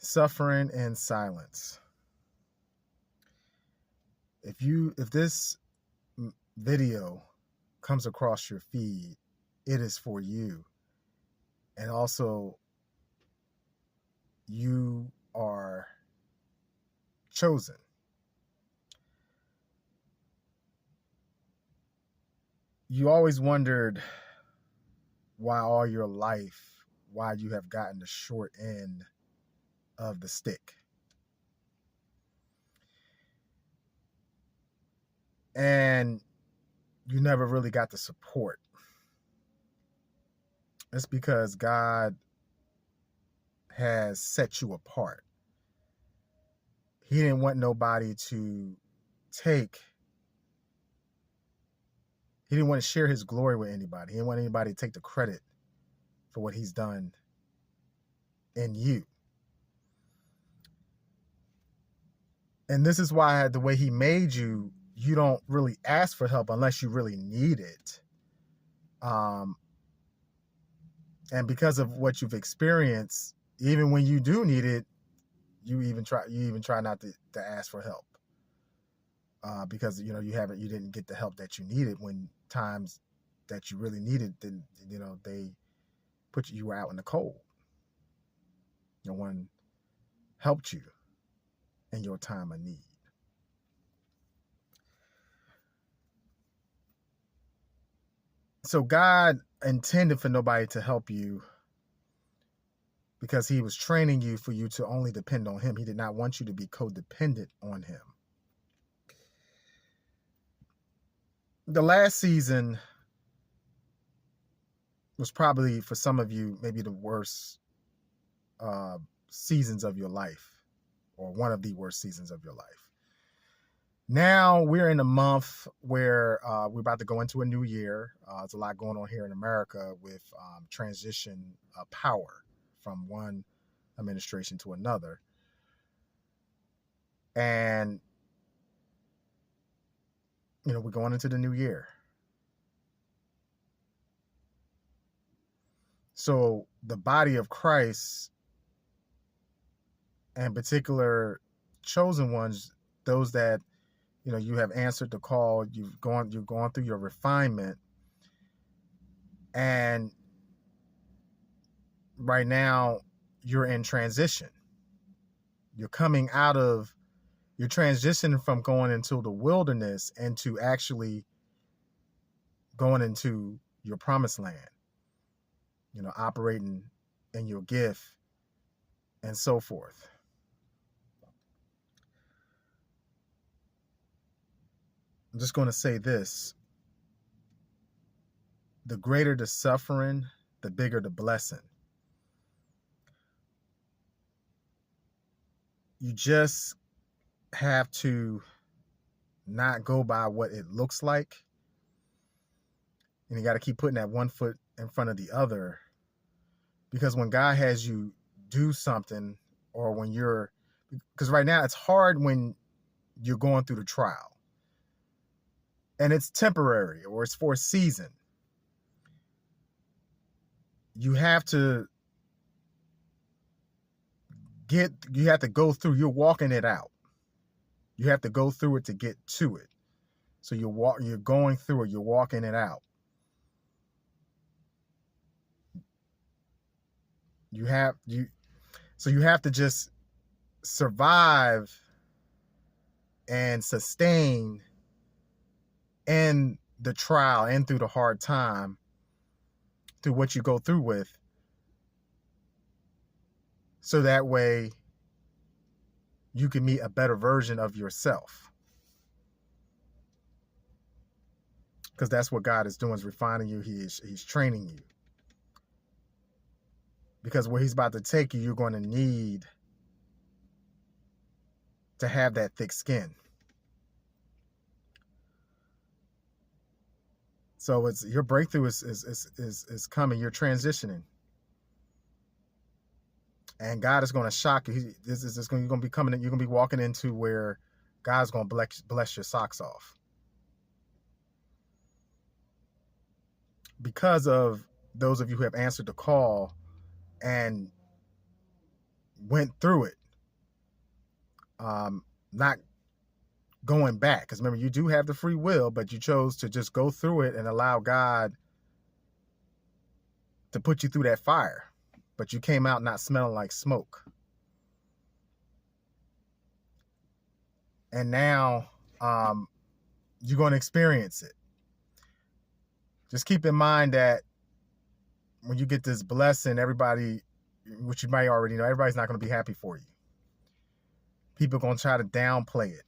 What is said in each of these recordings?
Suffering in silence. If this video comes across your feed, it is for you. And also, you are chosen. You always wondered why all your life, why you have gotten the short end of the stick. And you never really got the support. It's because God has set you apart. He didn't want nobody to take, he didn't want to share his glory with anybody. He didn't want anybody to take the credit for what he's done in you. And this is why the way he made you, you don't really ask for help unless you really need it. And because of what you've experienced, even when you do need it, you even try not to ask for help. Because you didn't get the help that you needed when times that you really needed, then they put you out in the cold. No one helped you in your time of need. So God intended for nobody to help you because he was training you for you to only depend on him. He did not want you to be codependent on him. The last season was probably, for some of you, maybe the worst seasons of your life, or one of the worst seasons of your life. Now we're in a month where we're about to go into a new year. There's a lot going on here in America with transition power from one administration to another. And, we're going into the new year. So the body of Christ, and particular chosen ones, those that, you have answered the call, you've gone through your refinement. And right now you're in transition. You're transitioning from going into the wilderness into actually going into your promised land, operating in your gift and so forth. I'm just going to say this: the greater the suffering, the bigger the blessing. You just have to not go by what it looks like. And you got to keep putting that one foot in front of the other. Because when God has you do something, or because right now it's hard when you're going through the trial. And it's temporary, or it's for a season. You have to go through, you're walking it out. You have to go through it to get to it. So you're going through it, you're walking it out. So you have to just survive and sustain in the trial and through the hard time, through what you go through with. So that way you can meet a better version of yourself. Because that's what God is doing, is refining you. He's training you. Because where he's about to take you, you're going to need to have that thick skin. So your breakthrough is coming. You're transitioning. And God is going to shock you. You're going to be coming. You're going to be walking into where God's going to bless your socks off. Because of those of you who have answered the call, and went through it, not going back. Because remember, you do have the free will, but you chose to just go through it and allow God to put you through that fire. But you came out not smelling like smoke. And now you're going to experience it. Just keep in mind that when you get this blessing, everybody, which you might already know, everybody's not going to be happy for you. People are going to try to downplay it.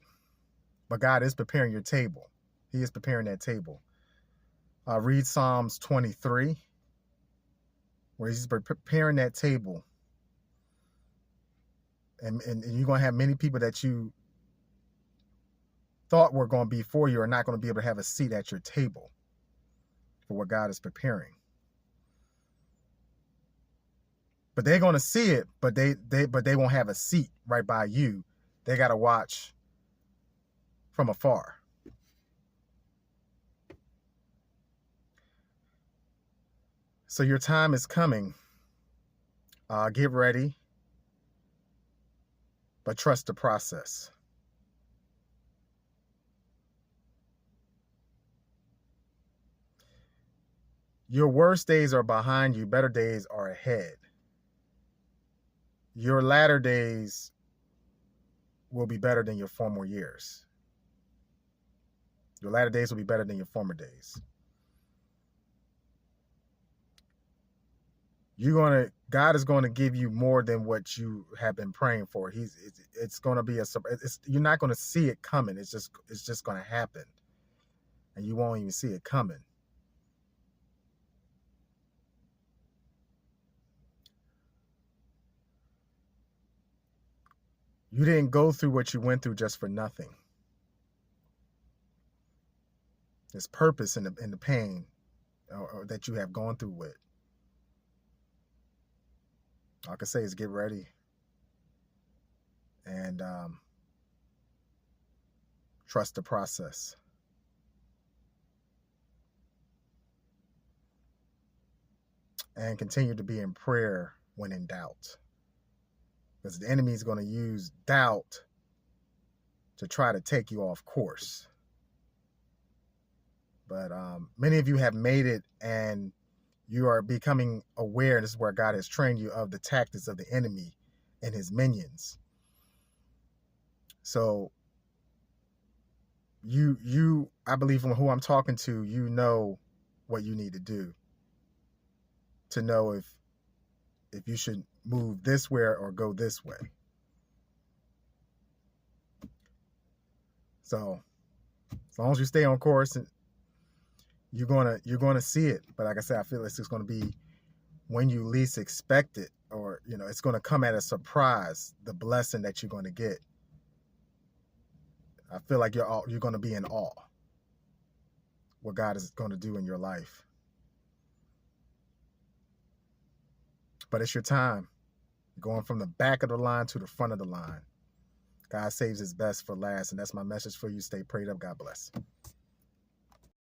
But God is preparing your table. He is preparing that table. Read Psalms 23, where he's preparing that table. And you're going to have many people that you thought were going to be for you are not going to be able to have a seat at your table for what God is preparing. But they're going to see it, but they won't have a seat right by you. They got to watch from afar. So your time is coming. Get ready, but trust the process. Your worst days are behind you. Better days are ahead. Your latter days will be better than your former years. Your latter days will be better than your former days. God is going to give you more than what you have been praying for. It's going to be you're not going to see it coming. It's just going to happen. And you won't even see it coming. You didn't go through what you went through just for nothing. There's purpose in the pain or that you have gone through with. All I can say is get ready and trust the process. And continue to be in prayer when in doubt. Because the enemy is going to use doubt to try to take you off course. But many of you have made it, and you are becoming aware, this is where God has trained you, of the tactics of the enemy and his minions. So I believe from who I'm talking to, you know what you need to do to know if you should move this way or go this way. So as long as you stay on course, you're gonna see it. But like I said, I feel it's just gonna be when you least expect it, or it's gonna come at a surprise, the blessing that you're gonna get. I feel like you're gonna be in awe what God is gonna do in your life. But it's your time. Going from the back of the line to the front of the line. God saves his best for last, and that's my message for you. Stay prayed up. God bless.